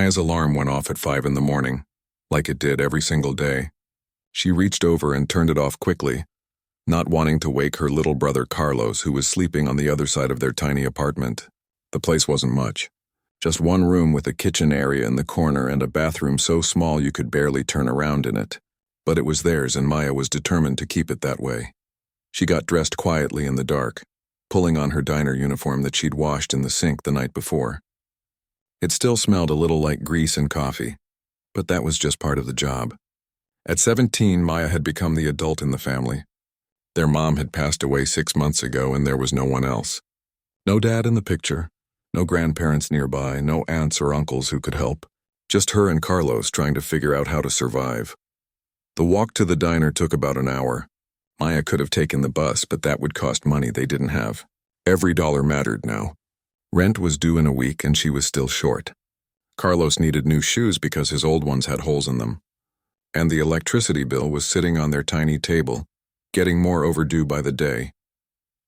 Maya's alarm went off at 5 in the morning, like it did every single day. She reached over and turned it off quickly, not wanting to wake her little brother Carlos, who was sleeping on the other side of their tiny apartment. The place wasn't much. Just one room with a kitchen area in the corner and a bathroom so small you could barely turn around in it. But it was theirs, and Maya was determined to keep it that way. She got dressed quietly in the dark, pulling on her diner uniform that she'd washed in the sink the night before. It still smelled a little like grease and coffee, but that was just part of the job. At 17, Maya had become the adult in the family. Their mom had passed away 6 months ago, and there was no one else. No dad in the picture, no grandparents nearby, no aunts or uncles who could help. Just her and Carlos trying to figure out how to survive. The walk to the diner took about an hour. Maya could have taken the bus, but that would cost money they didn't have. Every dollar mattered now. Rent was due in a week, and she was still short. Carlos needed new shoes because his old ones had holes in them. And the electricity bill was sitting on their tiny table, getting more overdue by the day.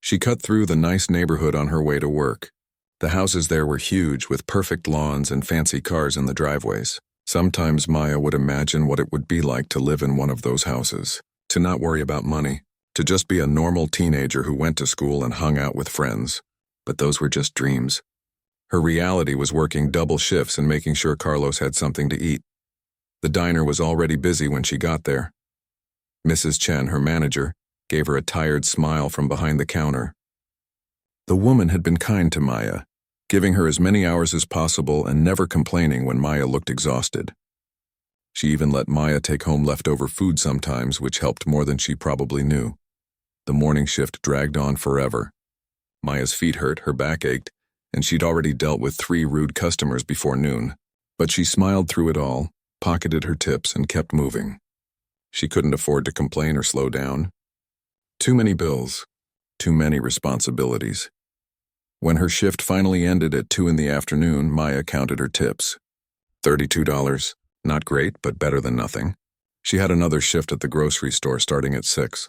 She cut through the nice neighborhood on her way to work. The houses there were huge, with perfect lawns and fancy cars in the driveways. Sometimes Maya would imagine what it would be like to live in one of those houses, to not worry about money, to just be a normal teenager who went to school and hung out with friends. But those were just dreams. Her reality was working double shifts and making sure Carlos had something to eat. The diner was already busy when she got there. Mrs. Chen, her manager, gave her a tired smile from behind the counter. The woman had been kind to Maya, giving her as many hours as possible and never complaining when Maya looked exhausted. She even let Maya take home leftover food sometimes, which helped more than she probably knew. The morning shift dragged on forever. Maya's feet hurt, her back ached, and she'd already dealt with 3 rude customers before noon. But she smiled through it all, pocketed her tips, and kept moving. She couldn't afford to complain or slow down. Too many bills, too many responsibilities. When her shift finally ended at 2 in the afternoon, Maya counted her tips. $32. Not great, but better than nothing. She had another shift at the grocery store starting at 6,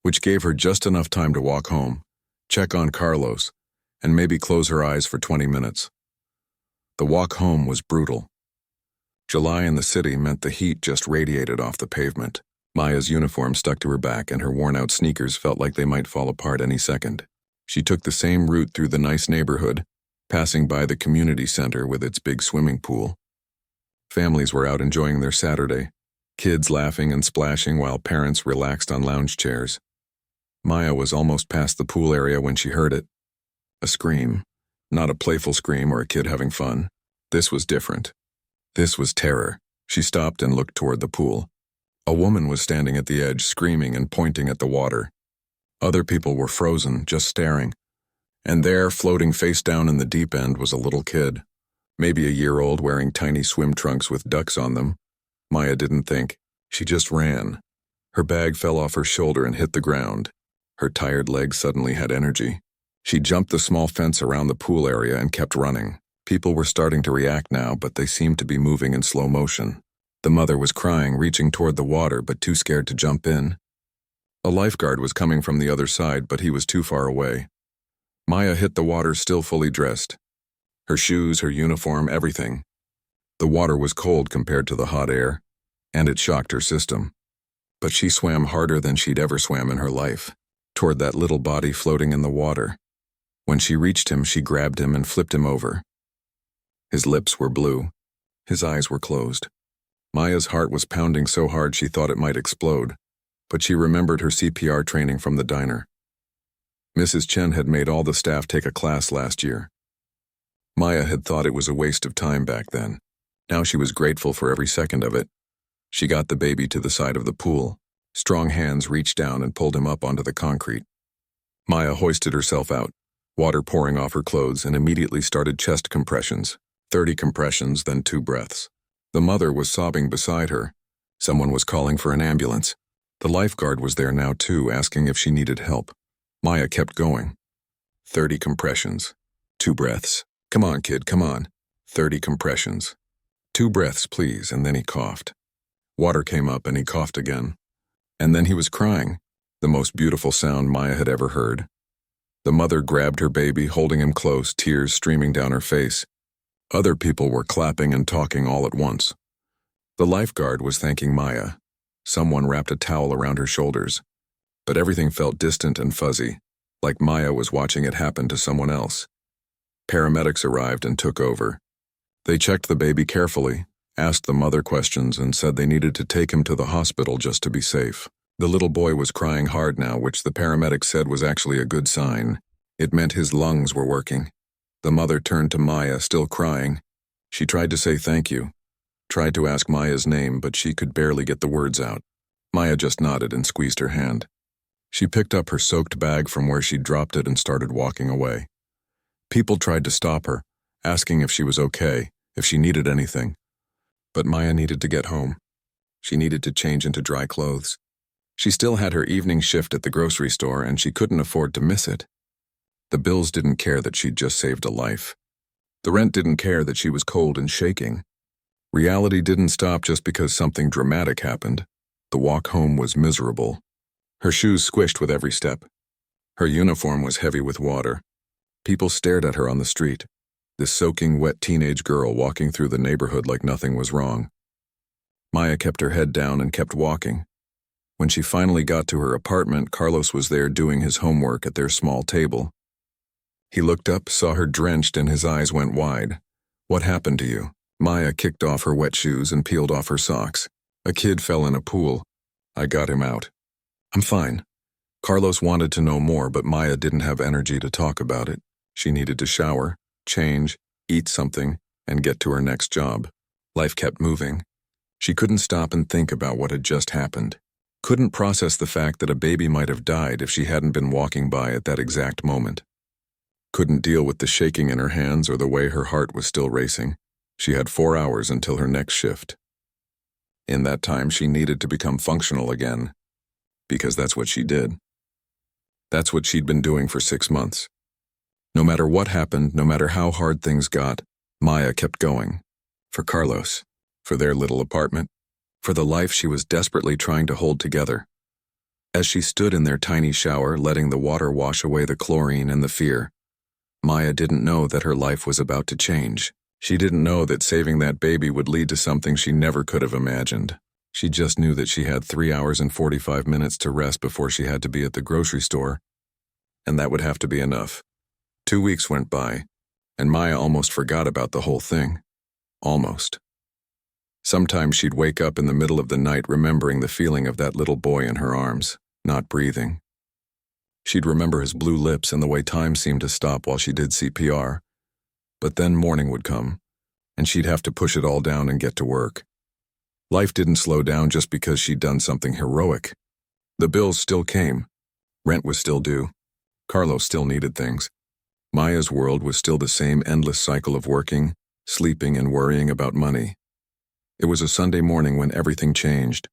which gave her just enough time to walk home, check on Carlos, and maybe close her eyes for 20 minutes. The walk home was brutal. July in the city meant the heat just radiated off the pavement. Maya's uniform stuck to her back, and her worn-out sneakers felt like they might fall apart any second. She took the same route through the nice neighborhood, passing by the community center with its big swimming pool. Families were out enjoying their Saturday, kids laughing and splashing while parents relaxed on lounge chairs. Maya was almost past the pool area when she heard it. A scream. Not a playful scream or a kid having fun. This was different. This was terror. She stopped and looked toward the pool. A woman was standing at the edge, screaming and pointing at the water. Other people were frozen, just staring. And there, floating face down in the deep end, was a little kid. Maybe a year old, wearing tiny swim trunks with ducks on them. Maya didn't think. She just ran. Her bag fell off her shoulder and hit the ground. Her tired legs suddenly had energy. She jumped the small fence around the pool area and kept running. People were starting to react now, but they seemed to be moving in slow motion. The mother was crying, reaching toward the water, but too scared to jump in. A lifeguard was coming from the other side, but he was too far away. Maya hit the water still fully dressed. Her shoes, her uniform, everything. The water was cold compared to the hot air, and it shocked her system. But she swam harder than she'd ever swam in her life, toward that little body floating in the water. When she reached him, she grabbed him and flipped him over. His lips were blue. His eyes were closed. Maya's heart was pounding so hard she thought it might explode, but she remembered her CPR training from the diner. Mrs. Chen had made all the staff take a class last year. Maya had thought it was a waste of time back then. Now she was grateful for every second of it. She got the baby to the side of the pool. Strong hands reached down and pulled him up onto the concrete. Maya hoisted herself out, water pouring off her clothes, and immediately started chest compressions. 30 compressions, then 2 breaths. The mother was sobbing beside her. Someone was calling for an ambulance. The lifeguard was there now too, asking if she needed help. Maya kept going. 30 compressions. 2 breaths. Come on, kid, come on. 30 compressions. 2 breaths, please, and then he coughed. Water came up and he coughed again. And then he was crying, the most beautiful sound Maya had ever heard. The mother grabbed her baby, holding him close, tears streaming down her face. Other people were clapping and talking all at once. The lifeguard was thanking Maya. Someone wrapped a towel around her shoulders. But everything felt distant and fuzzy, like Maya was watching it happen to someone else. Paramedics arrived and took over. They checked the baby carefully, asked the mother questions, and said they needed to take him to the hospital just to be safe. The little boy was crying hard now, which the paramedics said was actually a good sign. It meant his lungs were working. The mother turned to Maya, still crying. She tried to say thank you, tried to ask Maya's name, but she could barely get the words out. Maya just nodded and squeezed her hand. She picked up her soaked bag from where she'd dropped it and started walking away. People tried to stop her, asking if she was okay, if she needed anything. But Maya needed to get home. She needed to change into dry clothes. She still had her evening shift at the grocery store, and she couldn't afford to miss it. The bills didn't care that she'd just saved a life. The rent didn't care that she was cold and shaking. Reality didn't stop just because something dramatic happened. The walk home was miserable. Her shoes squished with every step. Her uniform was heavy with water. People stared at her on the street. This soaking wet teenage girl walking through the neighborhood like nothing was wrong. Maya kept her head down and kept walking. When she finally got to her apartment, Carlos was there doing his homework at their small table. He looked up, saw her drenched, and his eyes went wide. "What happened to you?" Maya kicked off her wet shoes and peeled off her socks. "A kid fell in a pool. I got him out." "I'm fine." Carlos wanted to know more, but Maya didn't have energy to talk about it. She needed to shower, change, eat something, and get to her next job. Life kept moving. She couldn't stop and think about what had just happened. Couldn't process the fact that a baby might have died if she hadn't been walking by at that exact moment. Couldn't deal with the shaking in her hands or the way her heart was still racing. She had 4 hours until her next shift. In that time, she needed to become functional again, because that's what she did. That's what she'd been doing for 6 months. No matter what happened, no matter how hard things got, Maya kept going. For Carlos, for their little apartment, for the life she was desperately trying to hold together. As she stood in their tiny shower, letting the water wash away the chlorine and the fear, Maya didn't know that her life was about to change. She didn't know that saving that baby would lead to something she never could have imagined. She just knew that she had 3 hours and 45 minutes to rest before she had to be at the grocery store, and that would have to be enough. 2 weeks went by, and Maya almost forgot about the whole thing. Almost. Sometimes she'd wake up in the middle of the night remembering the feeling of that little boy in her arms, not breathing. She'd remember his blue lips and the way time seemed to stop while she did CPR. But then morning would come, and she'd have to push it all down and get to work. Life didn't slow down just because she'd done something heroic. The bills still came. Rent was still due. Carlos still needed things. Maya's world was still the same endless cycle of working, sleeping, and worrying about money. It was a Sunday morning when everything changed.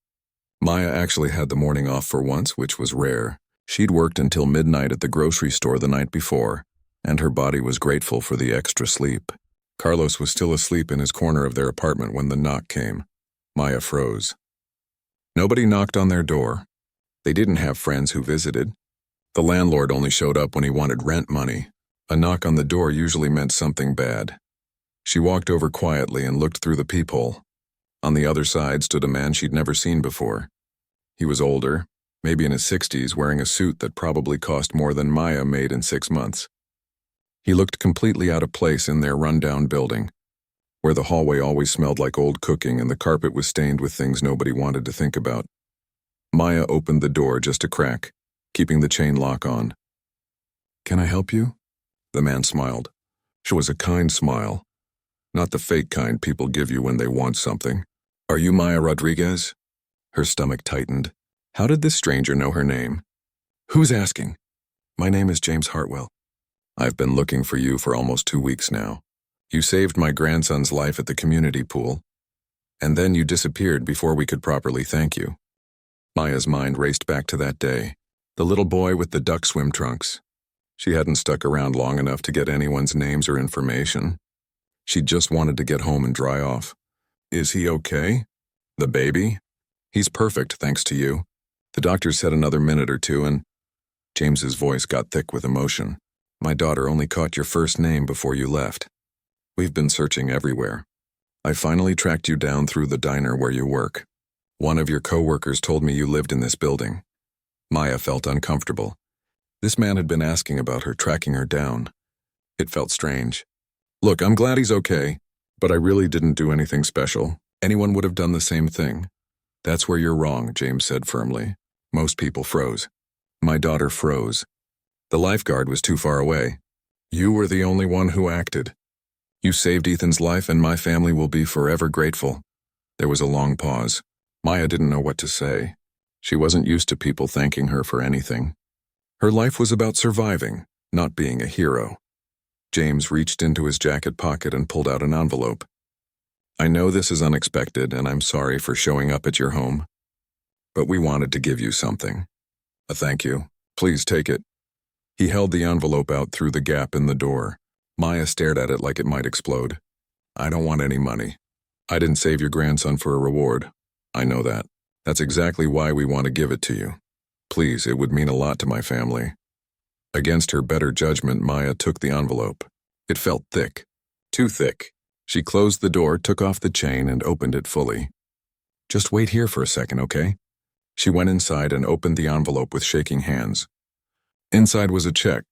Maya actually had the morning off for once, which was rare. She'd worked until midnight at the grocery store the night before, and her body was grateful for the extra sleep. Carlos was still asleep in his corner of their apartment when the knock came. Maya froze. Nobody knocked on their door. They didn't have friends who visited. The landlord only showed up when he wanted rent money. A knock on the door usually meant something bad. She walked over quietly and looked through the peephole. On the other side stood a man she'd never seen before. He was older, maybe in his 60s, wearing a suit that probably cost more than Maya made in 6 months. He looked completely out of place in their rundown building, where the hallway always smelled like old cooking and the carpet was stained with things nobody wanted to think about. Maya opened the door just a crack, keeping the chain lock on. "Can I help you?" The man smiled. It was a kind smile, not the fake kind people give you when they want something. "Are you Maya Rodriguez?" Her stomach tightened. How did this stranger know her name? "Who's asking?" "My name is James Hartwell. I've been looking for you for almost 2 weeks now. You saved my grandson's life at the community pool, and then you disappeared before we could properly thank you." Maya's mind raced back to that day. The little boy with the duck swim trunks. She hadn't stuck around long enough to get anyone's names or information. She just wanted to get home and dry off. "Is he okay? The baby?" "He's perfect, thanks to you. The doctor said another minute or two and—" James's voice got thick with emotion. "My daughter only caught your first name before you left. We've been searching everywhere. I finally tracked you down through the diner where you work. One of your coworkers told me you lived in this building. Maya felt uncomfortable. This man had been asking about her, tracking her down. It felt strange. Look, I'm glad he's okay, but I really didn't do anything special. Anyone would have done the same thing. That's where you're wrong, James said firmly. Most people froze. My daughter froze. The lifeguard was too far away. You were the only one who acted. You saved Ethan's life, and my family will be forever grateful. There was a long pause. Maya didn't know what to say. She wasn't used to people thanking her for anything. Her life was about surviving, not being a hero. James reached into his jacket pocket and pulled out an envelope. I know this is unexpected, and I'm sorry for showing up at your home. But we wanted to give you something. A thank you. Please take it. He held the envelope out through the gap in the door. Maya stared at it like it might explode. I don't want any money. I didn't save your grandson for a reward. I know that. That's exactly why we want to give it to you. Please, it would mean a lot to my family. Against her better judgment, Maya took the envelope. It felt thick. Too thick. She closed the door, took off the chain, and opened it fully. Just wait here for a second, okay? She went inside and opened the envelope with shaking hands. Inside was a check.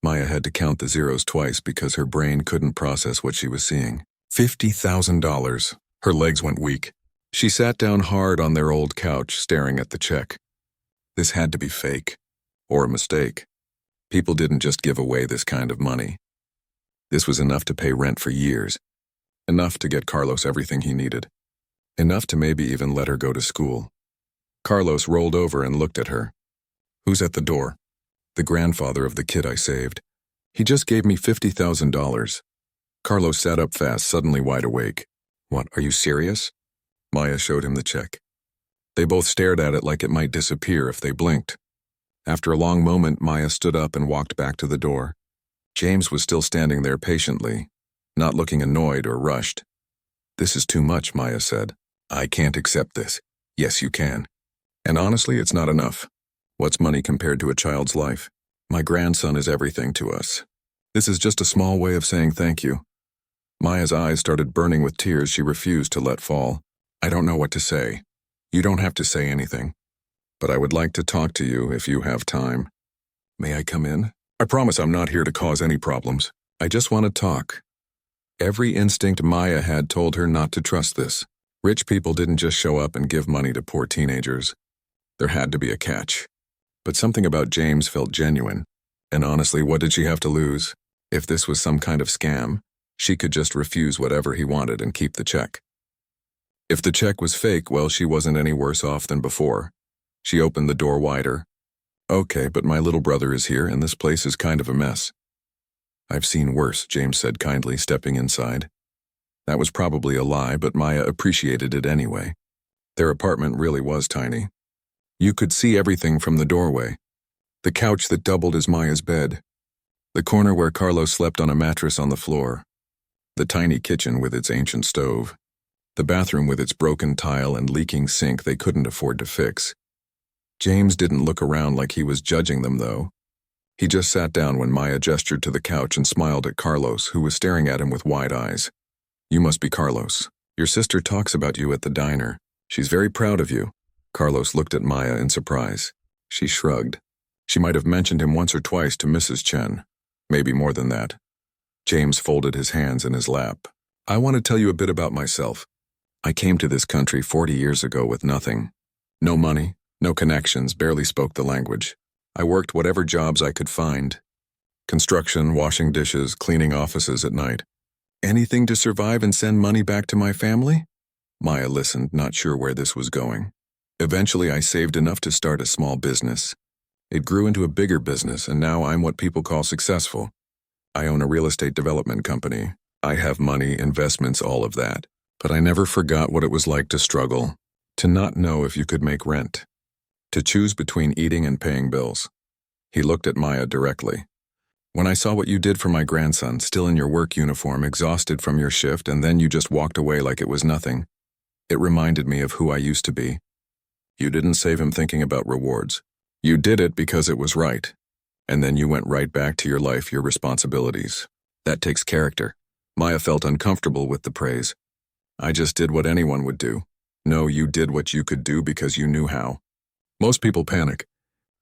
Maya had to count the zeros twice because her brain couldn't process what she was seeing. $50,000. Her legs went weak. She sat down hard on their old couch, staring at the check. This had to be fake. Or a mistake. People didn't just give away this kind of money. This was enough to pay rent for years. Enough to get Carlos everything he needed. Enough to maybe even let her go to school. Carlos rolled over and looked at her. Who's at the door? The grandfather of the kid I saved. He just gave me $50,000. Carlos sat up fast, suddenly wide awake. What, are you serious? Maya showed him the check. They both stared at it like it might disappear if they blinked. After a long moment, Maya stood up and walked back to the door. James was still standing there patiently, not looking annoyed or rushed. This is too much, Maya said. I can't accept this. Yes, you can. And honestly, it's not enough. What's money compared to a child's life? My grandson is everything to us. This is just a small way of saying thank you. Maya's eyes started burning with tears she refused to let fall. I don't know what to say. You don't have to say anything. But I would like to talk to you if you have time. May I come in? I promise I'm not here to cause any problems. I just want to talk. Every instinct Maya had told her not to trust this. Rich people didn't just show up and give money to poor teenagers. There had to be a catch. But something about James felt genuine. And honestly, what did she have to lose? If this was some kind of scam, she could just refuse whatever he wanted and keep the check. If the check was fake, well, she wasn't any worse off than before. She opened the door wider. Okay, but my little brother is here, and this place is kind of a mess. I've seen worse, James said kindly, stepping inside. That was probably a lie, but Maya appreciated it anyway. Their apartment really was tiny. You could see everything from the doorway. The couch that doubled as Maya's bed. The corner where Carlos slept on a mattress on the floor. The tiny kitchen with its ancient stove. The bathroom with its broken tile and leaking sink they couldn't afford to fix. James didn't look around like he was judging them, though. He just sat down when Maya gestured to the couch and smiled at Carlos, who was staring at him with wide eyes. You must be Carlos. Your sister talks about you at the diner. She's very proud of you. Carlos looked at Maya in surprise. She shrugged. She might have mentioned him once or twice to Mrs. Chen. Maybe more than that. James folded his hands in his lap. I want to tell you a bit about myself. I came to this country 40 years ago with nothing. No money, no connections, barely spoke the language. I worked whatever jobs I could find. Construction, washing dishes, cleaning offices at night. Anything to survive and send money back to my family? Maya listened, not sure where this was going. Eventually, I saved enough to start a small business. It grew into a bigger business, and now I'm what people call successful. I own a real estate development company. I have money, investments, all of that. But I never forgot what it was like to struggle, to not know if you could make rent, to choose between eating and paying bills. He looked at Maya directly. When I saw what you did for my grandson, still in your work uniform, exhausted from your shift, and then you just walked away like it was nothing, it reminded me of who I used to be. You didn't save him thinking about rewards. You did it because it was right. And then you went right back to your life, your responsibilities. That takes character. Maya felt uncomfortable with the praise. I just did what anyone would do. No, you did what you could do because you knew how. Most people panic.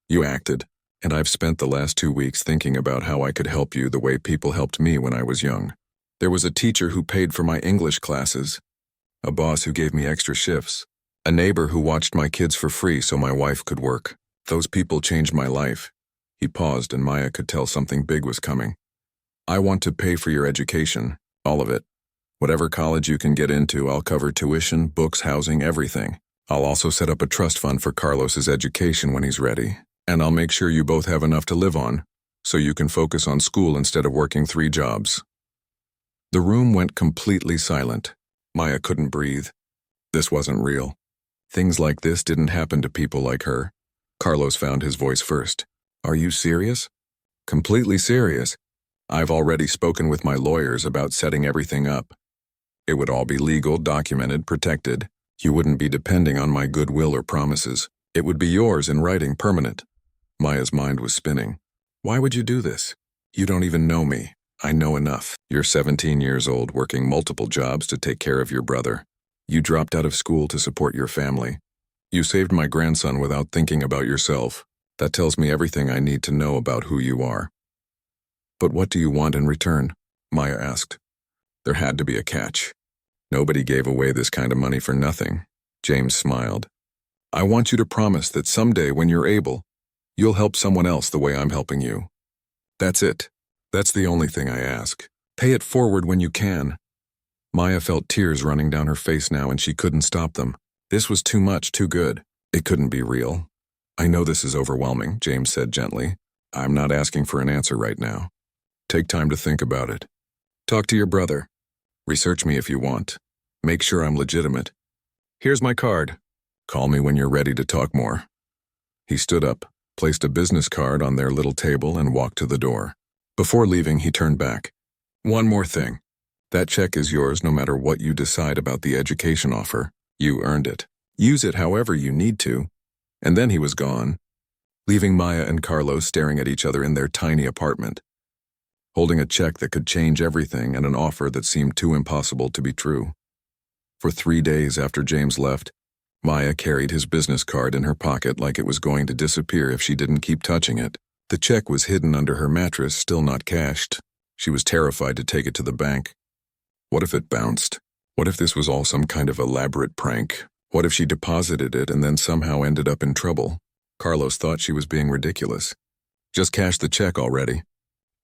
You acted, and I've spent the last 2 weeks thinking about how I could help you the way people helped me when I was young. There was a teacher who paid for my English classes, a boss who gave me extra shifts, a neighbor who watched my kids for free so my wife could work. Those people changed my life. He paused and Maya could tell something big was coming. I want to pay for your education, all of it. Whatever college you can get into, I'll cover tuition, books, housing, everything. I'll also set up a trust fund for Carlos's education when he's ready. And I'll make sure you both have enough to live on, so you can focus on school instead of working 3 jobs. The room went completely silent. Maya couldn't breathe. This wasn't real. Things like this didn't happen to people like her. Carlos found his voice first. Are you serious? Completely serious. I've already spoken with my lawyers about setting everything up. It would all be legal, documented, protected. You wouldn't be depending on my goodwill or promises. It would be yours in writing, permanent. Maya's mind was spinning. Why would you do this? You don't even know me. I know enough. You're 17 years old, working multiple jobs to take care of your brother. You dropped out of school to support your family. You saved my grandson without thinking about yourself. That tells me everything I need to know about who you are. But what do you want in return? Maya asked. There had to be a catch. Nobody gave away this kind of money for nothing. James smiled. I want you to promise that someday when you're able, you'll help someone else the way I'm helping you. That's it. That's the only thing I ask. Pay it forward when you can. Maya felt tears running down her face now and she couldn't stop them. This was too much, too good. It couldn't be real. I know this is overwhelming, James said gently. I'm not asking for an answer right now. Take time to think about it. Talk to your brother. Research me if you want. Make sure I'm legitimate. Here's my card. Call me when you're ready to talk more. He stood up, placed a business card on their little table and walked to the door. Before leaving, he turned back. One more thing. That check is yours no matter what you decide about the education offer. You earned it. Use it however you need to. And then he was gone, leaving Maya and Carlos staring at each other in their tiny apartment, holding a check that could change everything and an offer that seemed too impossible to be true. For 3 days after James left, Maya carried his business card in her pocket like it was going to disappear if she didn't keep touching it. The check was hidden under her mattress, still not cashed. She was terrified to take it to the bank. What if it bounced? What if this was all some kind of elaborate prank? What if she deposited it and then somehow ended up in trouble? Carlos thought she was being ridiculous. Just cash the check already.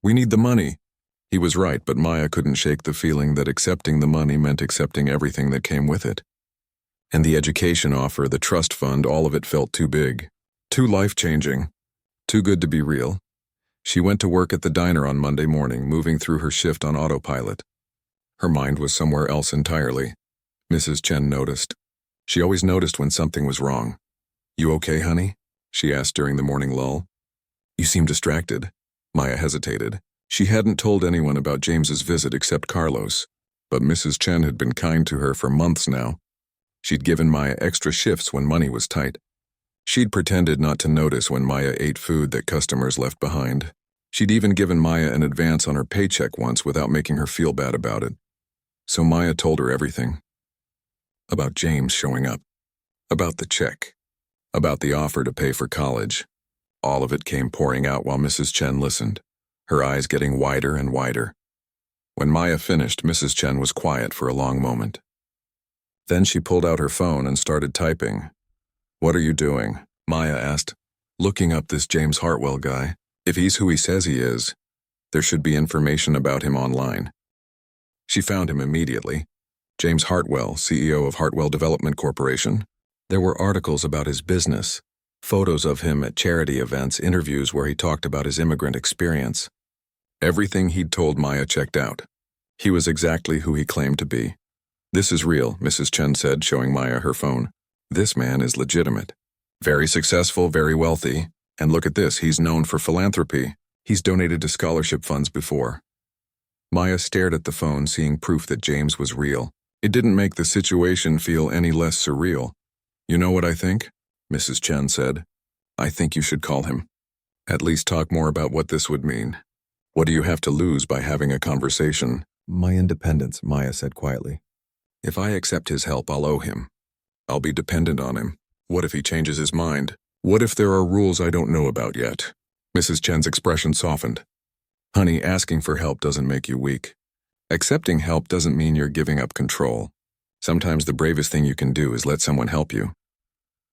We need the money. He was right, but Maya couldn't shake the feeling that accepting the money meant accepting everything that came with it. And the education offer, the trust fund, all of it felt too big, too life-changing, too good to be real. She went to work at the diner on Monday morning, moving through her shift on autopilot. Her mind was somewhere else entirely. Mrs. Chen noticed. She always noticed when something was wrong. You okay, honey? She asked during the morning lull. You seem distracted. Maya hesitated. She hadn't told anyone about James's visit except Carlos, but Mrs. Chen had been kind to her for months now. She'd given Maya extra shifts when money was tight. She'd pretended not to notice when Maya ate food that customers left behind. She'd even given Maya an advance on her paycheck once without making her feel bad about it. So Maya told her everything. About James showing up. About the check. About the offer to pay for college. All of it came pouring out while Mrs. Chen listened, her eyes getting wider and wider. When Maya finished, Mrs. Chen was quiet for a long moment. Then she pulled out her phone and started typing. What are you doing? Maya asked. Looking up this James Hartwell guy. If he's who he says he is, there should be information about him online. She found him immediately. James Hartwell, CEO of Hartwell Development Corporation. There were articles about his business, photos of him at charity events, interviews where he talked about his immigrant experience. Everything he'd told Maya checked out. He was exactly who he claimed to be. This is real, Mrs. Chen said, showing Maya her phone. This man is legitimate. Very successful, very wealthy. And look at this, he's known for philanthropy. He's donated to scholarship funds before. Maya stared at the phone, seeing proof that James was real. It didn't make the situation feel any less surreal. You know what I think? Mrs. Chen said. I think you should call him. At least talk more about what this would mean. What do you have to lose by having a conversation? My independence, Maya said quietly. If I accept his help, I'll owe him. I'll be dependent on him. What if he changes his mind? What if there are rules I don't know about yet? Mrs. Chen's expression softened. Honey, asking for help doesn't make you weak. Accepting help doesn't mean you're giving up control. Sometimes the bravest thing you can do is let someone help you.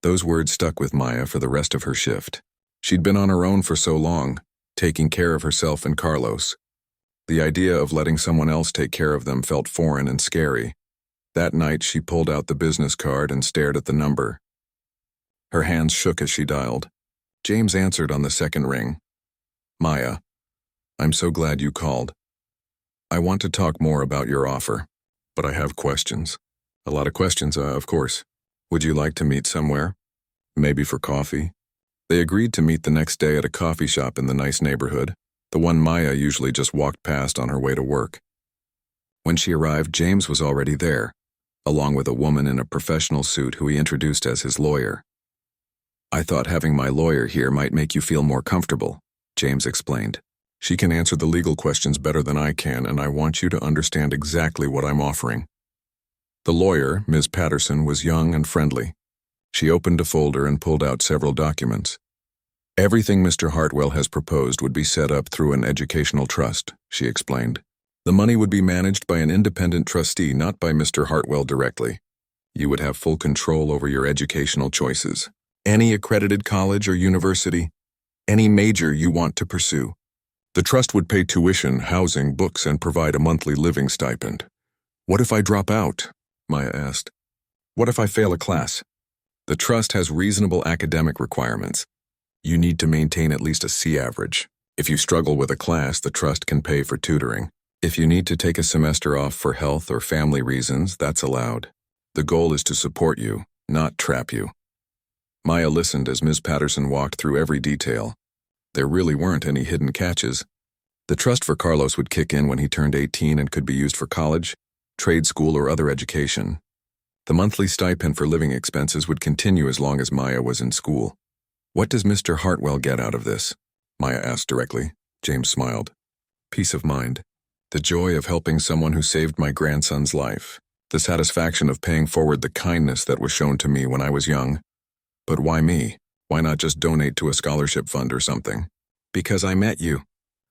Those words stuck with Maya for the rest of her shift. She'd been on her own for so long, taking care of herself and Carlos. The idea of letting someone else take care of them felt foreign and scary. That night, she pulled out the business card and stared at the number. Her hands shook as she dialed. James answered on the second ring. Maya, I'm so glad you called. I want to talk more about your offer, but I have questions. A lot of questions, of course. Would you like to meet somewhere? Maybe for coffee? They agreed to meet the next day at a coffee shop in the nice neighborhood, the one Maya usually just walked past on her way to work. When she arrived, James was already there, along with a woman in a professional suit who he introduced as his lawyer. I thought having my lawyer here might make you feel more comfortable, James explained. She can answer the legal questions better than I can, and I want you to understand exactly what I'm offering. The lawyer, Ms. Patterson, was young and friendly. She opened a folder and pulled out several documents. Everything Mr. Hartwell has proposed would be set up through an educational trust, she explained. The money would be managed by an independent trustee, not by Mr. Hartwell directly. You would have full control over your educational choices. Any accredited college or university, any major you want to pursue. The trust would pay tuition, housing, books, and provide a monthly living stipend. What if I drop out? Maya asked. What if I fail a class? The trust has reasonable academic requirements. You need to maintain at least a C average. If you struggle with a class, the trust can pay for tutoring. If you need to take a semester off for health or family reasons, that's allowed. The goal is to support you, not trap you. Maya listened as Ms. Patterson walked through every detail. There really weren't any hidden catches. The trust for Carlos would kick in when he turned 18 and could be used for college, trade school, or other education. The monthly stipend for living expenses would continue as long as Maya was in school. What does Mr. Hartwell get out of this? Maya asked directly. James smiled. Peace of mind. The joy of helping someone who saved my grandson's life. The satisfaction of paying forward the kindness that was shown to me when I was young. But why me? Why not just donate to a scholarship fund or something? Because I met you.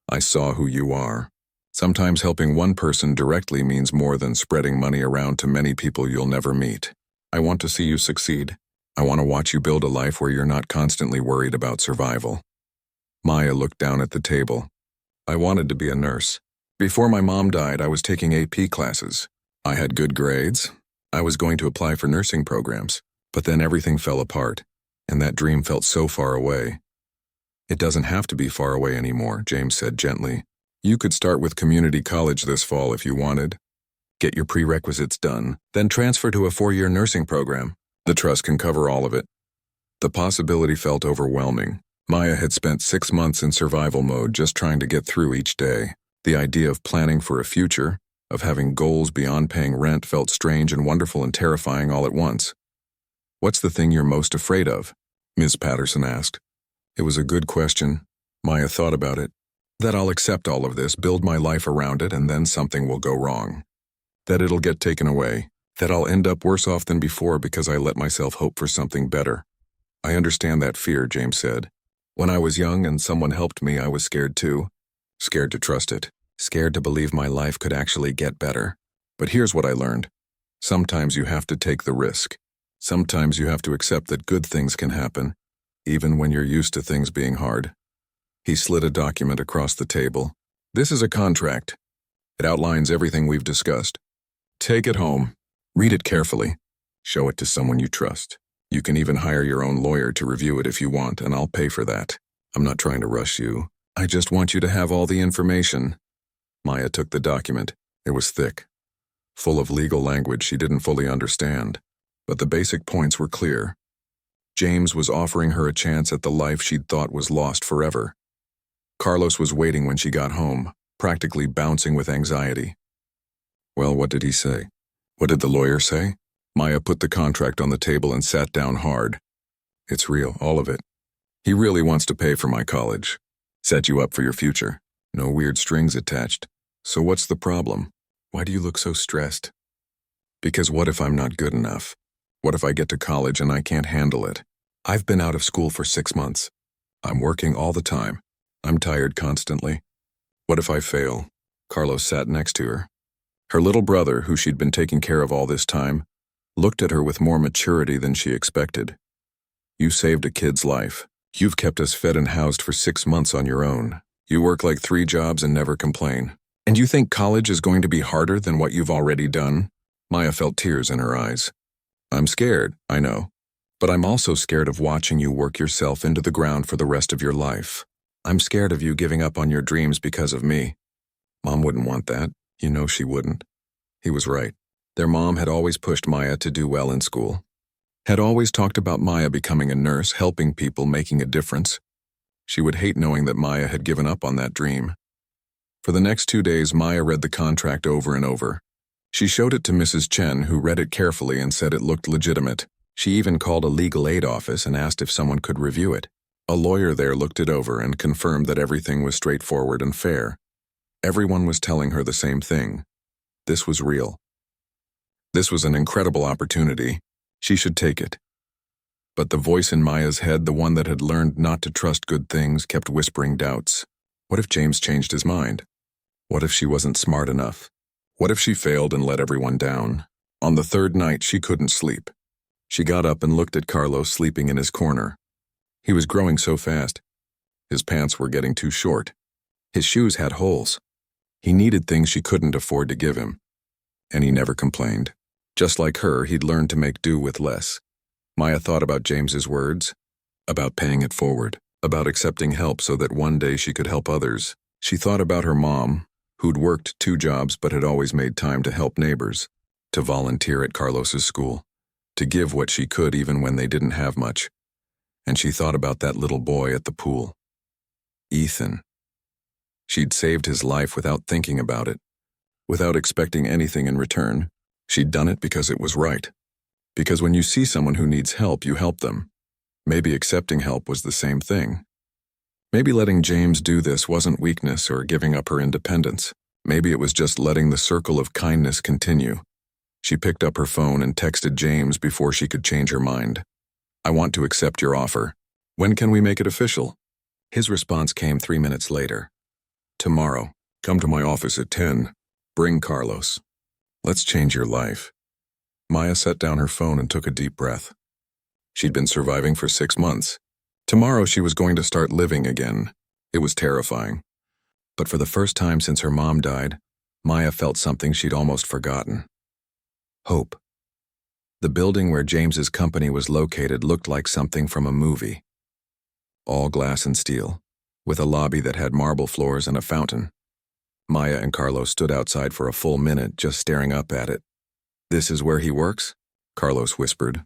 I saw who you are. Sometimes helping one person directly means more than spreading money around to many people you'll never meet. I want to see you succeed. I want to watch you build a life where you're not constantly worried about survival. Maya looked down at the table. I wanted to be a nurse. Before my mom died, I was taking AP classes. I had good grades. I was going to apply for nursing programs, but then everything fell apart, and that dream felt so far away. It doesn't have to be far away anymore, James said gently. You could start with community college this fall if you wanted. Get your prerequisites done, then transfer to a 4-year nursing program. The trust can cover all of it. The possibility felt overwhelming. Maya had spent 6 months in survival mode just trying to get through each day. The idea of planning for a future, of having goals beyond paying rent felt strange and wonderful and terrifying all at once. What's the thing you're most afraid of? Ms. Patterson asked. It was a good question. Maya thought about it. That I'll accept all of this, build my life around it, and then something will go wrong. That it'll get taken away. That I'll end up worse off than before because I let myself hope for something better. I understand that fear, James said. When I was young and someone helped me, I was scared too. Scared to trust it. Scared to believe my life could actually get better. But here's what I learned. Sometimes you have to take the risk. Sometimes you have to accept that good things can happen, even when you're used to things being hard. He slid a document across the table. This is a contract. It outlines everything we've discussed. Take it home. Read it carefully. Show it to someone you trust. You can even hire your own lawyer to review it if you want, and I'll pay for that. I'm not trying to rush you. I just want you to have all the information. Maya took the document. It was thick, full of legal language she didn't fully understand, but the basic points were clear. James was offering her a chance at the life she'd thought was lost forever. Carlos was waiting when she got home, practically bouncing with anxiety. Well, what did he say? What did the lawyer say? Maya put the contract on the table and sat down hard. It's real, all of it. He really wants to pay for my college. Set you up for your future. No weird strings attached. So what's the problem? Why do you look so stressed? Because what if I'm not good enough? What if I get to college and I can't handle it? I've been out of school for 6 months. I'm working all the time. I'm tired constantly. What if I fail? Carlos sat next to her. Her little brother, who she'd been taking care of all this time, looked at her with more maturity than she expected. You saved a kid's life. You've kept us fed and housed for 6 months on your own. You work like 3 jobs and never complain. And you think college is going to be harder than what you've already done? Maya felt tears in her eyes. I'm scared, I know. But I'm also scared of watching you work yourself into the ground for the rest of your life. I'm scared of you giving up on your dreams because of me. Mom wouldn't want that. You know she wouldn't. He was right. Their mom had always pushed Maya to do well in school. Had always talked about Maya becoming a nurse, helping people, making a difference. She would hate knowing that Maya had given up on that dream. For the next 2 days, Maya read the contract over and over. She showed it to Mrs. Chen, who read it carefully and said it looked legitimate. She even called a legal aid office and asked if someone could review it. A lawyer there looked it over and confirmed that everything was straightforward and fair. Everyone was telling her the same thing. This was real. This was an incredible opportunity. She should take it. But the voice in Maya's head, the one that had learned not to trust good things, kept whispering doubts. What if James changed his mind? What if she wasn't smart enough? What if she failed and let everyone down? On the 3rd night, she couldn't sleep. She got up and looked at Carlos sleeping in his corner. He was growing so fast. His pants were getting too short. His shoes had holes. He needed things she couldn't afford to give him. And he never complained. Just like her, he'd learned to make do with less. Maya thought about James's words, about paying it forward, about accepting help so that one day she could help others. She thought about her mom, who'd worked 2 jobs but had always made time to help neighbors, to volunteer at Carlos's school, to give what she could even when they didn't have much. And she thought about that little boy at the pool. Ethan. She'd saved his life without thinking about it, without expecting anything in return. She'd done it because it was right. Because when you see someone who needs help, you help them. Maybe accepting help was the same thing. Maybe letting James do this wasn't weakness or giving up her independence. Maybe it was just letting the circle of kindness continue. She picked up her phone and texted James before she could change her mind. I want to accept your offer. When can we make it official? His response came 3 minutes later. Tomorrow. Come to my office at 10. Bring Carlos. Let's change your life. Maya set down her phone and took a deep breath. She'd been surviving for 6 months. Tomorrow she was going to start living again. It was terrifying. But for the first time since her mom died, Maya felt something she'd almost forgotten. Hope. The building where James's company was located looked like something from a movie. All glass and steel, with a lobby that had marble floors and a fountain. Maya and Carlos stood outside for a full minute, just staring up at it. This is where he works? Carlos whispered.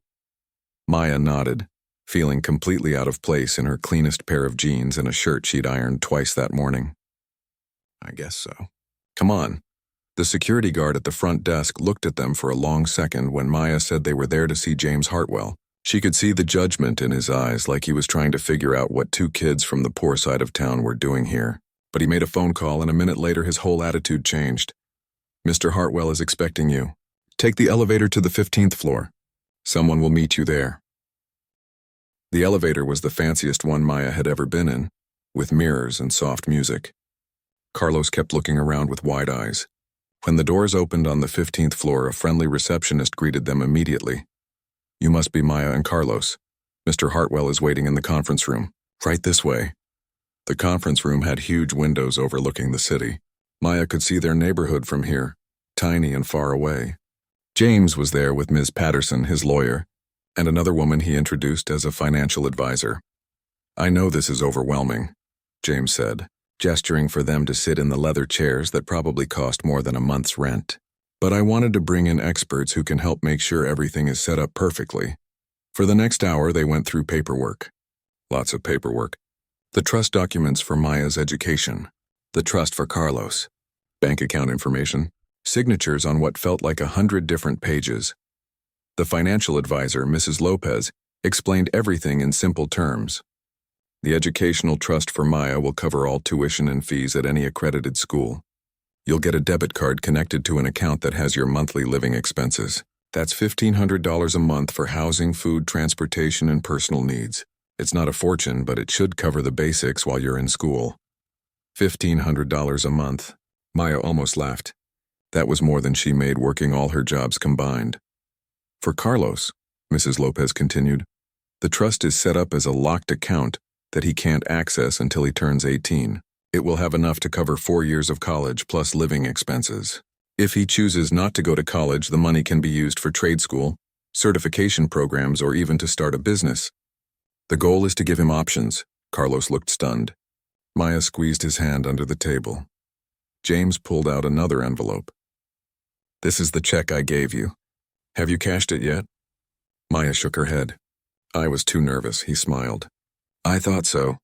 Maya nodded, feeling completely out of place in her cleanest pair of jeans and a shirt she'd ironed twice that morning. I guess so. Come on. The security guard at the front desk looked at them for a long second when Maya said they were there to see James Hartwell. She could see the judgment in his eyes, like he was trying to figure out what 2 kids from the poor side of town were doing here. But he made a phone call, and a minute later his whole attitude changed. Mr. Hartwell is expecting you. Take the elevator to the 15th floor. Someone will meet you there. The elevator was the fanciest one Maya had ever been in, with mirrors and soft music. Carlos kept looking around with wide eyes. When the doors opened on the 15th floor, a friendly receptionist greeted them immediately. You must be Maya and Carlos. Mr. Hartwell is waiting in the conference room. Right this way. The conference room had huge windows overlooking the city. Maya could see their neighborhood from here, tiny and far away. James was there with Ms. Patterson, his lawyer, and another woman he introduced as a financial advisor. I know this is overwhelming, James said, gesturing for them to sit in the leather chairs that probably cost more than a month's rent. But I wanted to bring in experts who can help make sure everything is set up perfectly. For the next hour, they went through paperwork. Lots of paperwork. The trust documents for Maya's education. The trust for Carlos. Bank account information. Signatures on what felt like 100 different pages. The financial advisor, Mrs. Lopez, explained everything in simple terms. The educational trust for Maya will cover all tuition and fees at any accredited school. You'll get a debit card connected to an account that has your monthly living expenses. That's $1,500 a month for housing, food, transportation, and personal needs. It's not a fortune, but it should cover the basics while you're in school. $1,500 a month. Maya almost laughed. That was more than she made working all her jobs combined. For Carlos, Mrs. Lopez continued, the trust is set up as a locked account that he can't access until he turns 18. It will have enough to cover 4 years of college plus living expenses. If he chooses not to go to college, the money can be used for trade school, certification programs, or even to start a business. The goal is to give him options. Carlos looked stunned. Maya squeezed his hand under the table. James pulled out another envelope. This is the check I gave you. Have you cashed it yet? Maya shook her head. I was too nervous, he smiled. I thought so.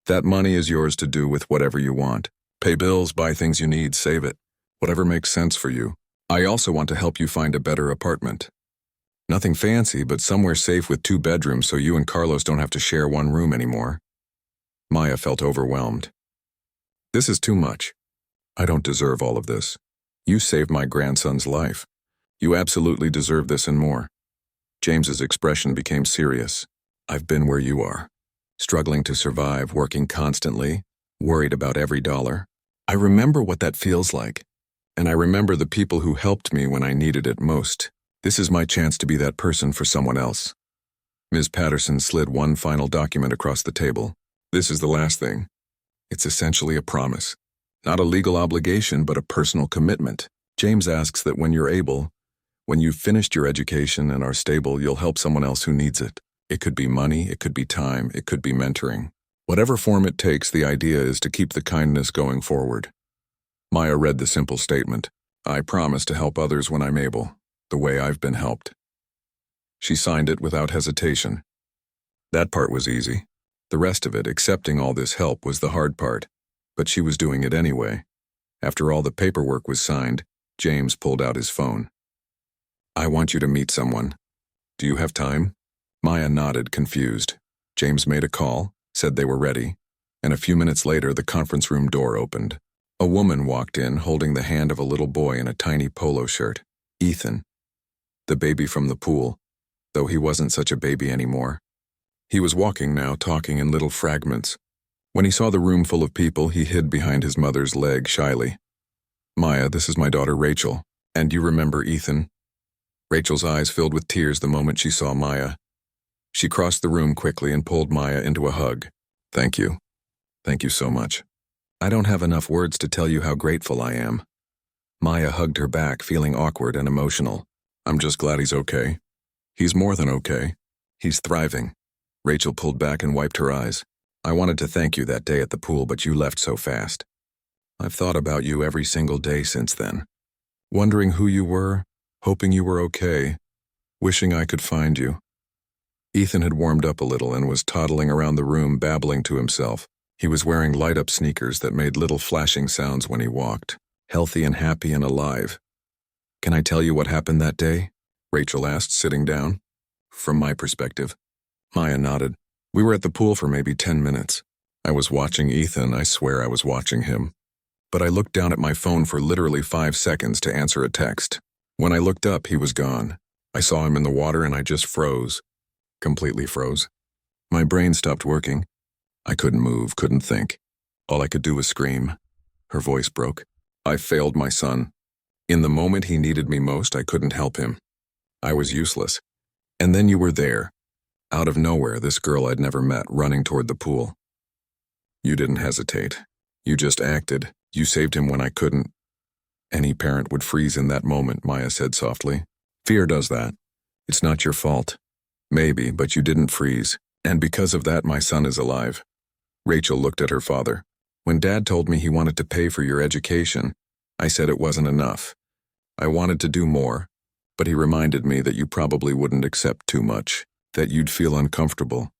That money is yours to do with whatever you want. Pay bills, buy things you need, save it. Whatever makes sense for you. I also want to help you find a better apartment. Nothing fancy, but somewhere safe with 2 bedrooms so you and Carlos don't have to share one room anymore. Maya felt overwhelmed. This is too much. I don't deserve all of this. You saved my grandson's life. You absolutely deserve this and more. James's expression became serious. I've been where you are. Struggling to survive, working constantly, worried about every dollar. I remember what that feels like. And I remember the people who helped me when I needed it most. This is my chance to be that person for someone else. Ms. Patterson slid one final document across the table. This is the last thing. It's essentially a promise. Not a legal obligation, but a personal commitment. James asks that when you're able, when you've finished your education and are stable, you'll help someone else who needs it. It could be money, it could be time, it could be mentoring. Whatever form it takes, the idea is to keep the kindness going forward. Maya read the simple statement. I promise to help others when I'm able, the way I've been helped. She signed it without hesitation. That part was easy. The rest of it, accepting all this help, was the hard part. But she was doing it anyway. After all the paperwork was signed, James pulled out his phone. I want you to meet someone. Do you have time? Maya nodded, confused. James made a call, said they were ready, and a few minutes later the conference room door opened. A woman walked in holding the hand of a little boy in a tiny polo shirt. Ethan. The baby from the pool, though he wasn't such a baby anymore. He was walking now, talking in little fragments. When he saw the room full of people, he hid behind his mother's leg shyly. Maya, this is my daughter Rachel. And you remember Ethan? Rachel's eyes filled with tears the moment she saw Maya. She crossed the room quickly and pulled Maya into a hug. Thank you. Thank you so much. I don't have enough words to tell you how grateful I am. Maya hugged her back, feeling awkward and emotional. I'm just glad he's okay. He's more than okay. He's thriving. Rachel pulled back and wiped her eyes. I wanted to thank you that day at the pool, but you left so fast. I've thought about you every single day since then. Wondering who you were, hoping you were okay, wishing I could find you. Ethan had warmed up a little and was toddling around the room, babbling to himself. He was wearing light-up sneakers that made little flashing sounds when he walked, healthy and happy and alive. Can I tell you what happened that day? Rachel asked, sitting down. From my perspective. Maya nodded. We were at the pool for maybe 10 minutes. I was watching Ethan, I swear I was watching him. But I looked down at my phone for literally 5 seconds to answer a text. When I looked up, he was gone. I saw him in the water and I just froze. Completely froze. My brain stopped working. I couldn't move, couldn't think. All I could do was scream. Her voice broke. I failed my son. In the moment he needed me most, I couldn't help him. I was useless. And then you were there. Out of nowhere, this girl I'd never met, running toward the pool. You didn't hesitate. You just acted. You saved him when I couldn't. Any parent would freeze in that moment, Maya said softly. Fear does that. It's not your fault. Maybe, but you didn't freeze. And because of that, my son is alive. Rachel looked at her father. When Dad told me he wanted to pay for your education, I said it wasn't enough. I wanted to do more, but he reminded me that you probably wouldn't accept too much, that you'd feel uncomfortable.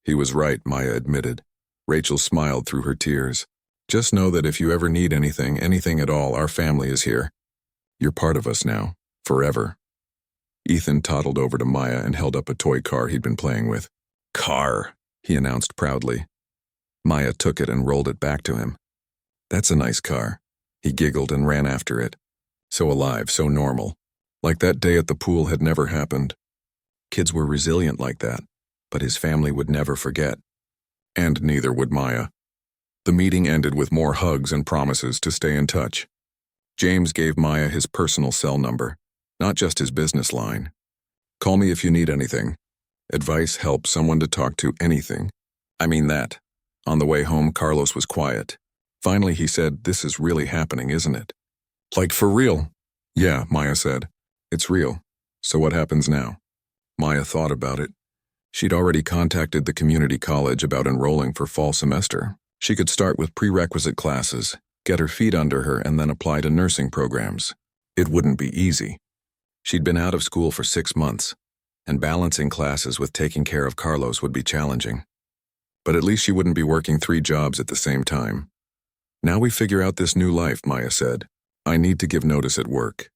He was right, Maya admitted. Rachel smiled through her tears. Just know that if you ever need anything, anything at all, our family is here. You're part of us now, forever. Ethan toddled over to Maya and held up a toy car he'd been playing with. Car, he announced proudly. Maya took it and rolled it back to him. That's a nice car. He giggled and ran after it. So alive, so normal. Like that day at the pool had never happened. Kids were resilient like that, but his family would never forget. And neither would Maya. The meeting ended with more hugs and promises to stay in touch. James gave Maya his personal cell number, not just his business line. Call me if you need anything. Advice, help, someone to talk to, anything. I mean that. On the way home, Carlos was quiet. Finally, he said, "This is really happening, isn't it?" "Like for real?" "Yeah," Maya said. "It's real. So what happens now?" Maya thought about it. She'd already contacted the community college about enrolling for fall semester. She could start with prerequisite classes, get her feet under her, and then apply to nursing programs. It wouldn't be easy. She'd been out of school for 6 months, and balancing classes with taking care of Carlos would be challenging. But at least she wouldn't be working 3 jobs at the same time. "Now we figure out this new life," Maya said. "I need to give notice at work.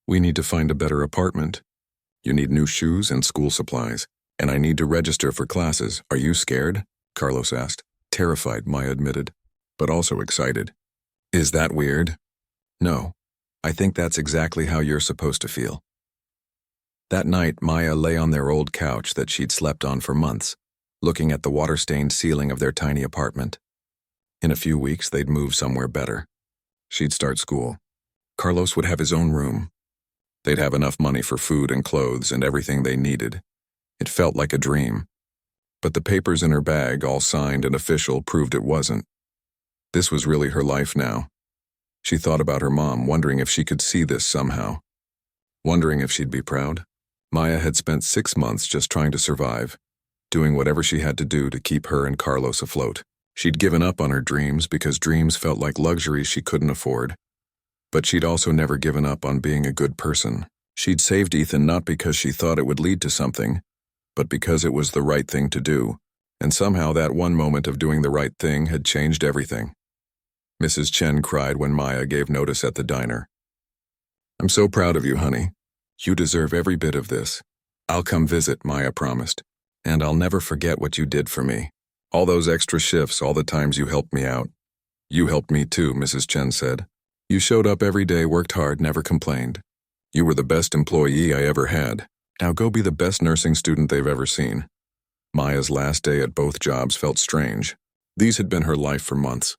We need to find a better apartment. You need new shoes and school supplies, and I need to register for classes. Are you scared?" Carlos asked. "Terrified," Maya admitted, but also excited. "Is that weird?" "No. I think that's exactly how you're supposed to feel." That night, Maya lay on their old couch that she'd slept on for months, looking at the water-stained ceiling of their tiny apartment. In a few weeks, they'd move somewhere better. She'd start school. Carlos would have his own room. They'd have enough money for food and clothes and everything they needed. It felt like a dream. But the papers in her bag, all signed and official, proved it wasn't. This was really her life now. She thought about her mom, wondering if she could see this somehow. Wondering if she'd be proud. Maya had spent 6 months just trying to survive, doing whatever she had to do to keep her and Carlos afloat. She'd given up on her dreams because dreams felt like luxuries she couldn't afford. But she'd also never given up on being a good person. She'd saved Ethan not because she thought it would lead to something, but because it was the right thing to do, and somehow that one moment of doing the right thing had changed everything. Mrs. Chen cried when Maya gave notice at the diner. "I'm so proud of you, honey. You deserve every bit of this. I'll come visit," Maya promised, "and I'll never forget what you did for me. All those extra shifts, all the times you helped me out." "You helped me too," Mrs. Chen said. "You showed up every day, worked hard, never complained. You were the best employee I ever had. Now go be the best nursing student they've ever seen." Maya's last day at both jobs felt strange. These had been her life for months.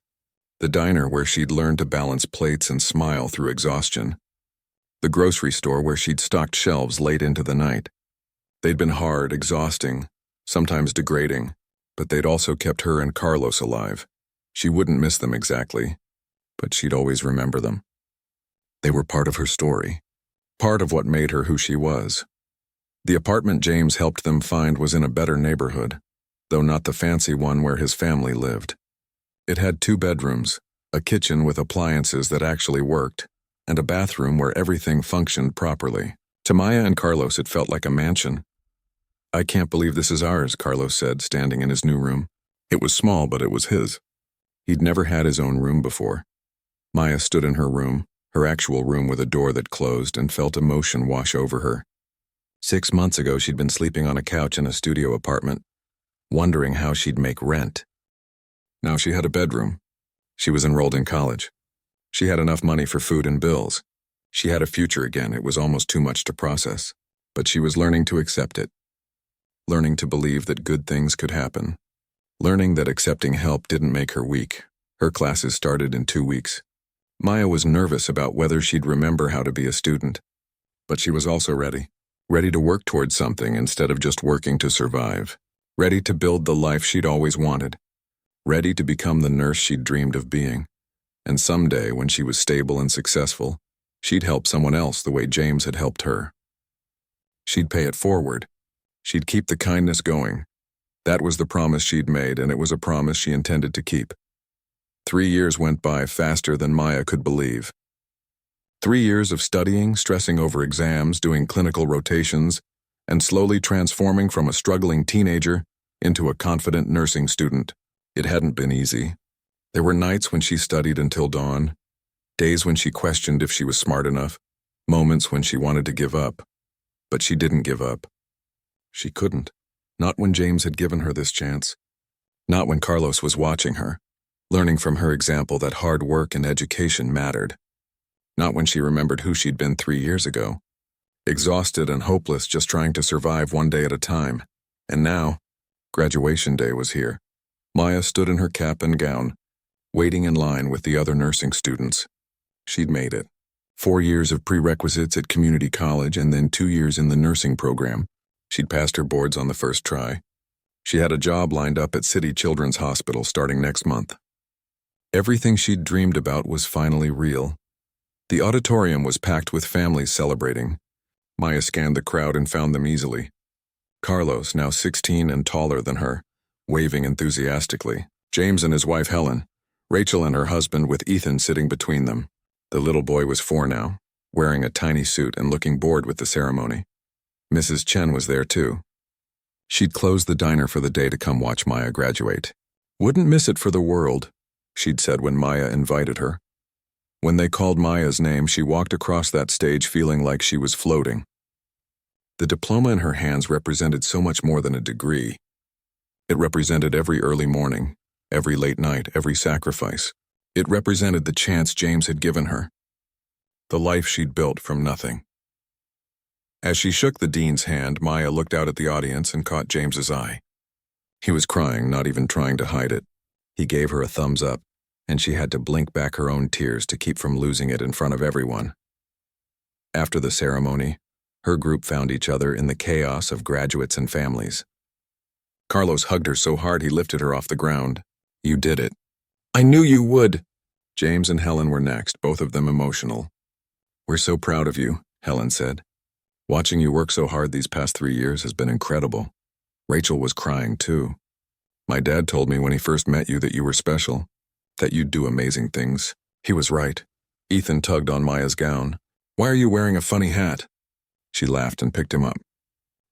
The diner where she'd learned to balance plates and smile through exhaustion. The grocery store where she'd stocked shelves late into the night. They'd been hard, exhausting, sometimes degrading, but they'd also kept her and Carlos alive. She wouldn't miss them exactly, but she'd always remember them. They were part of her story, part of what made her who she was. The apartment James helped them find was in a better neighborhood, though not the fancy one where his family lived. It had 2 bedrooms, a kitchen with appliances that actually worked, and a bathroom where everything functioned properly. To Maya and Carlos, it felt like a mansion. "I can't believe this is ours," Carlos said, standing in his new room. It was small, but it was his. He'd never had his own room before. Maya stood in her room, her actual room with a door that closed, and felt emotion wash over her. 6 months ago, she'd been sleeping on a couch in a studio apartment, wondering how she'd make rent. Now she had a bedroom. She was enrolled in college. She had enough money for food and bills. She had a future again. It was almost too much to process, but she was learning to accept it. Learning to believe that good things could happen. Learning that accepting help didn't make her weak. Her classes started in 2 weeks. Maya was nervous about whether she'd remember how to be a student, but she was also ready. Ready to work towards something instead of just working to survive. Ready to build the life she'd always wanted. Ready to become the nurse she'd dreamed of being. And someday, when she was stable and successful, she'd help someone else the way James had helped her. She'd pay it forward. She'd keep the kindness going. That was the promise she'd made, and it was a promise she intended to keep. 3 years went by faster than Maya could believe. 3 years of studying, stressing over exams, doing clinical rotations, and slowly transforming from a struggling teenager into a confident nursing student. It hadn't been easy. There were nights when she studied until dawn, days when she questioned if she was smart enough, moments when she wanted to give up. But she didn't give up. She couldn't. Not when James had given her this chance. Not when Carlos was watching her. learning from her example that hard work and education mattered. Not when she remembered who she'd been 3 years ago. Exhausted and hopeless, just trying to survive one day at a time. And now, graduation day was here. Maya stood in her cap and gown, waiting in line with the other nursing students. She'd made it. 4 years of prerequisites at community college and then 2 years in the nursing program. She'd passed her boards on the first try. She had a job lined up at City Children's Hospital starting next month. Everything she'd dreamed about was finally real. The auditorium was packed with families celebrating. Maya scanned the crowd and found them easily. Carlos, now 16 and taller than her, waving enthusiastically. James and his wife Helen. Rachel and her husband with Ethan sitting between them. The little boy was 4 now, wearing a tiny suit and looking bored with the ceremony. Mrs. Chen was there too. She'd closed the diner for the day to come watch Maya graduate. Wouldn't miss it for the world, she'd said when Maya invited her. When they called Maya's name, she walked across that stage feeling like she was floating. The diploma in her hands represented so much more than a degree. It represented every early morning, every late night, every sacrifice. It represented the chance James had given her. The life she'd built from nothing. As she shook the dean's hand, Maya looked out at the audience and caught James's eye. He was crying, not even trying to hide it. He gave her a thumbs up, and she had to blink back her own tears to keep from losing it in front of everyone. After the ceremony, her group found each other in the chaos of graduates and families. Carlos hugged her so hard he lifted her off the ground. "You did it." "I knew you would." James and Helen were next, both of them emotional. "We're so proud of you," Helen said. "Watching you work so hard these past 3 years has been incredible." Rachel was crying too. "My dad told me when he first met you that you were special, that you'd do amazing things." He was right. Ethan tugged on Maya's gown. "Why are you wearing a funny hat?" She laughed and picked him up.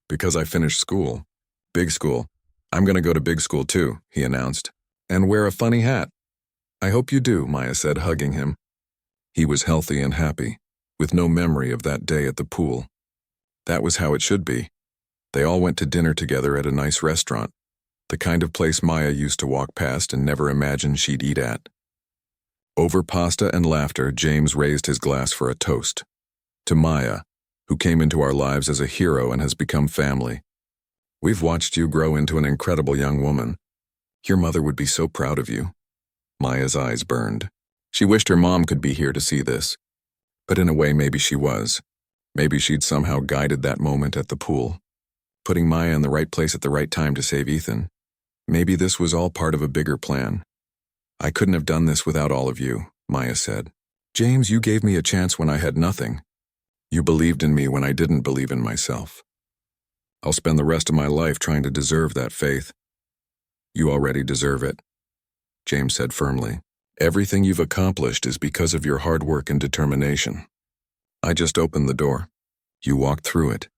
"Because I finished school. Big school. I'm going to go to big school too," he announced. "And wear a funny hat." "I hope you do," Maya said, hugging him. He was healthy and happy, with no memory of that day at the pool. That was how it should be. They all went to dinner together at a nice restaurant, the kind of place Maya used to walk past and never imagined she'd eat at. Over pasta and laughter, James raised his glass for a toast. To Maya, who came into our lives as a hero and has become family. We've watched you grow into an incredible young woman. Your mother would be so proud of you. Maya's eyes burned. She wished her mom could be here to see this. But in a way, maybe she was. Maybe she'd somehow guided that moment at the pool, putting Maya in the right place at the right time to save Ethan. Maybe this was all part of a bigger plan. "I couldn't have done this without all of you," Maya said. "James, you gave me a chance when I had nothing. You believed in me when I didn't believe in myself. I'll spend the rest of my life trying to deserve that faith." "You already deserve it," James said firmly. "Everything you've accomplished is because of your hard work and determination. I just opened the door. You walked through it."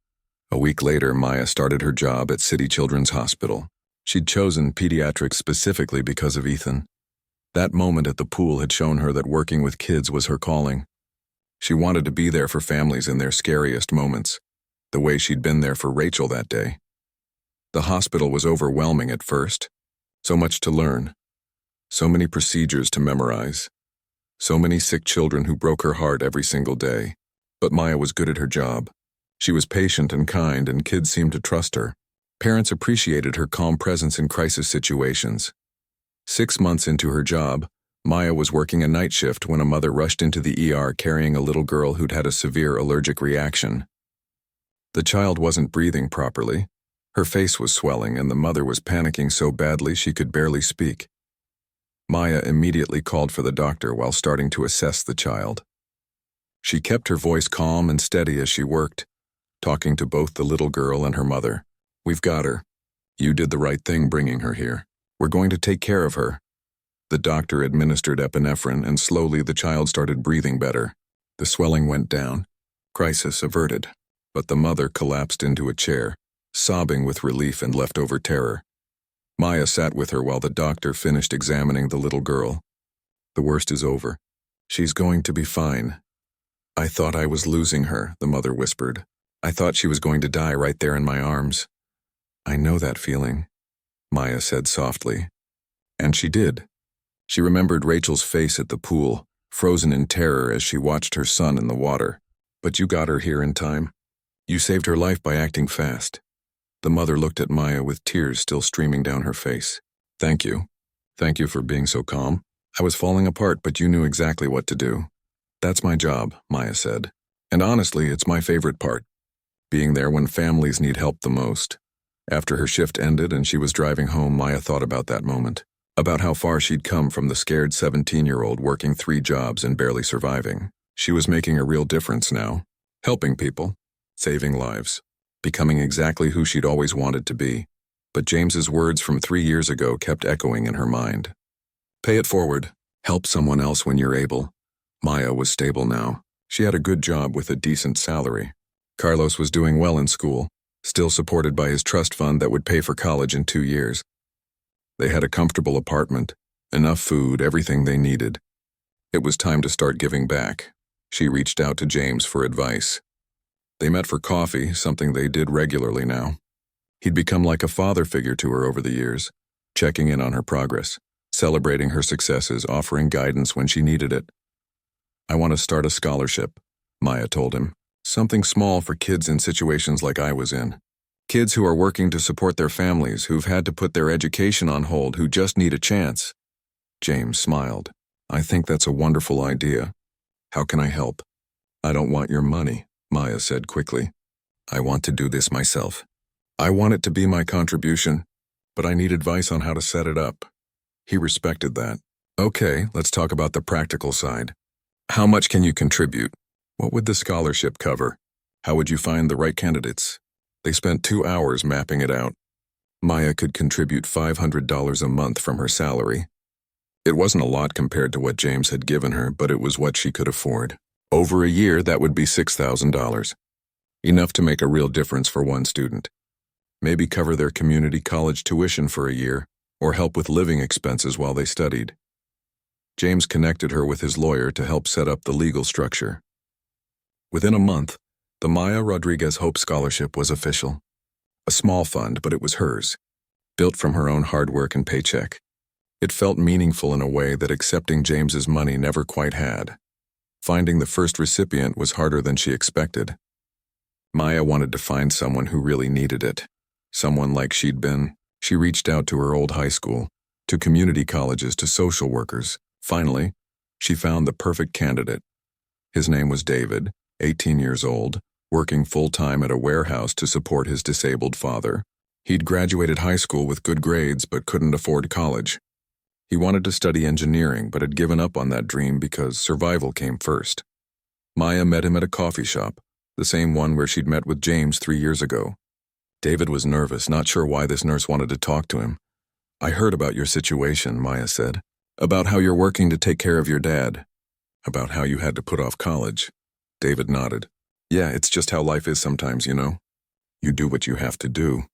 A week later, Maya started her job at City Children's Hospital. She'd chosen pediatrics specifically because of Ethan. That moment at the pool had shown her that working with kids was her calling. She wanted to be there for families in their scariest moments, the way she'd been there for Rachel that day. The hospital was overwhelming at first. So much to learn. So many procedures to memorize. So many sick children who broke her heart every single day. But Maya was good at her job. She was patient and kind, and kids seemed to trust her. Parents appreciated her calm presence in crisis situations. 6 months into her job, Maya was working a night shift when a mother rushed into the ER carrying a little girl who'd had a severe allergic reaction. The child wasn't breathing properly. Her face was swelling, and the mother was panicking so badly she could barely speak. Maya immediately called for the doctor while starting to assess the child. She kept her voice calm and steady as she worked, talking to both the little girl and her mother. "We've got her. You did the right thing bringing her here. We're going to take care of her." The doctor administered epinephrine, and slowly the child started breathing better. The swelling went down. Crisis averted. But the mother collapsed into a chair, sobbing with relief and leftover terror. Maya sat with her while the doctor finished examining the little girl. "The worst is over. She's going to be fine." "I thought I was losing her," the mother whispered. "I thought she was going to die right there in my arms." "I know that feeling," Maya said softly. And she did. She remembered Rachel's face at the pool, frozen in terror as she watched her son in the water. But you got her here in time. You saved her life by acting fast. The mother looked at Maya with tears still streaming down her face. Thank you. Thank you for being so calm. I was falling apart, but you knew exactly what to do. That's my job, Maya said. And honestly, it's my favorite part. Being there when families need help the most. After her shift ended and she was driving home, Maya thought about that moment. About how far she'd come from the scared 17-year-old working 3 jobs and barely surviving. She was making a real difference now. Helping people. Saving lives. Becoming exactly who she'd always wanted to be. But James's words from 3 years ago kept echoing in her mind. Pay it forward. Help someone else when you're able. Maya was stable now. She had a good job with a decent salary. Carlos was doing well in school, still supported by his trust fund that would pay for college in 2 years. They had a comfortable apartment, enough food, everything they needed. It was time to start giving back. She reached out to James for advice. They met for coffee, something they did regularly now. He'd become like a father figure to her over the years, checking in on her progress, celebrating her successes, offering guidance when she needed it. I want to start a scholarship, Maya told him. Something small for kids in situations like I was in. Kids who are working to support their families, who've had to put their education on hold, who just need a chance. James smiled. I think that's a wonderful idea. How can I help? I don't want your money, Maya said quickly. I want to do this myself. I want it to be my contribution, but I need advice on how to set it up. He respected that. Okay, let's talk about the practical side. How much can you contribute? What would the scholarship cover? How would you find the right candidates? They spent 2 hours mapping it out. Maya could contribute $500 a month from her salary. It wasn't a lot compared to what James had given her, but it was what she could afford. Over a year, that would be $6,000. Enough to make a real difference for one student. Maybe cover their community college tuition for a year, or help with living expenses while they studied. James connected her with his lawyer to help set up the legal structure. Within a month, the Maya Rodriguez Hope Scholarship was official. A small fund, but it was hers, built from her own hard work and paycheck. It felt meaningful in a way that accepting James's money never quite had. Finding the first recipient was harder than she expected. Maya wanted to find someone who really needed it. Someone like she'd been. She reached out to her old high school, to community colleges, to social workers. Finally, she found the perfect candidate. His name was David, 18 years old, working full-time at a warehouse to support his disabled father. He'd graduated high school with good grades but couldn't afford college. He wanted to study engineering but had given up on that dream because survival came first. Maya met him at a coffee shop, the same one where she'd met with James 3 years ago. David was nervous, not sure why this nurse wanted to talk to him. I heard about your situation, Maya said. About how you're working to take care of your dad. About how you had to put off college. David nodded. Yeah, it's just how life is sometimes, you know. You do what you have to do.